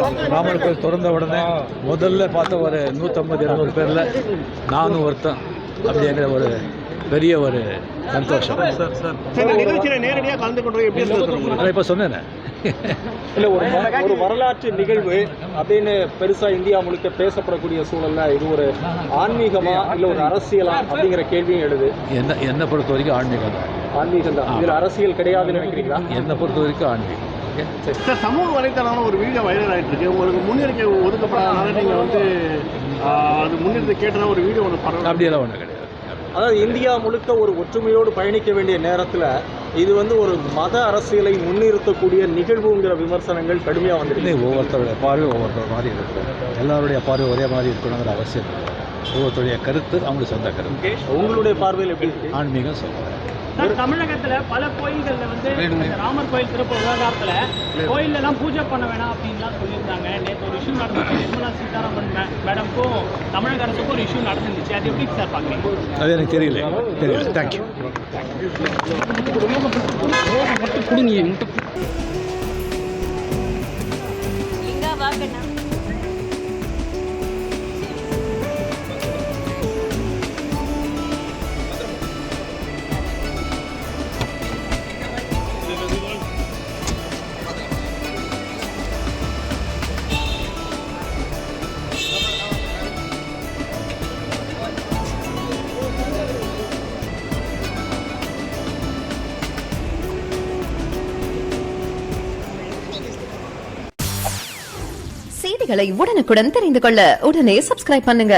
சந்தோஷம். ராமர் கோயில் திறந்த உடனே முதல்ல பார்த்த ஒரு 150-200 பேரில் நானும் ஒருத்தன் அப்படிங்கிற ஒரு பெரிய ஒரு சந்தோஷம். நிகழ்ச்சியில் நேரடியாக கலந்து கொண்டு எப்படி இப்போ சொன்னேன். இல்லை ஒரு வரலாற்று நிகழ்வு அப்படின்னு பெருசாக இந்தியா முழுக்க பேசப்படக்கூடிய சூழல்ல இது ஒரு ஆன்மீகமா இல்லை ஒரு அரசியலா அப்படிங்கிற கேள்வியும் எழுது. என்னை பொறுத்த வரைக்கும் ஆன்மீகம் தான். ஆன்மீகம் தான். இதில் அரசியல் கிடையாதுன்னு நினைக்கிறீங்களா? என்னை பொறுத்த வரைக்கும் ஆன்மீகம். சார், சமூக வலைத்தளம் ஒரு வீடியோ வைரல் ஆகிட்டு இருக்கு. உங்களுக்கு முன்னிறுத்தி ஒதுக்கப்படாதனால நீங்கள் வந்து அது முன்னிறுத்தி கேட்டதான் ஒரு வீடியோ ஒன்று படம் அப்படியெல்லாம் ஒன்றும் கிடையாது. அதாவது இந்தியா முழுக்க ஒரு ஒற்றுமையோடு பயணிக்க வேண்டிய நேரத்தில் இது வந்து ஒரு மத அரசியலை முன்னிறுத்தக்கூடிய நிகழ்வுங்கிற விமர்சனங்கள் கடுமையாக வந்துருக்கு. ஒவ்வொருத்தருடைய பார்வை ஒவ்வொருத்தர் மாதிரி இருக்கும். எல்லாருடைய பார்வை ஒரே மாதிரி இருக்கணுங்கிற அவசியம் இல்லை. ஒவ்வொருத்தருடைய கருத்து அவங்களுக்கு சொந்த கருத்து. உங்களுடைய பார்வையில் எப்படி இருக்கு? ஆன்மீகம் சொல்லுவாங்க. தமிழகத்துல பல கோயில்கள்ல வந்து ராமர் கோயில் திறப்பு விவகாரத்துல கோயிலெல்லாம் பூஜை பண்ண வேணாம் அப்படின்லாம் சொல்லியிருந்தாங்க. நேற்று ஒரு இஷ்யூ நடந்துச்சு. நிர்மலா சீதாராமன் மேடம்க்கும் தமிழக அரசுக்கும் ஒரு இஷ்யூ நடந்துருந்துச்சு. அது எப்படி சார் பார்க்குறீங்க? அது எனக்கு தெரியல. தேங்க்யூ. செய்திகளை உடனுக்குடன் தெரிந்து கொள்ள உடனே சப்ஸ்கிரைப் பண்ணுங்க.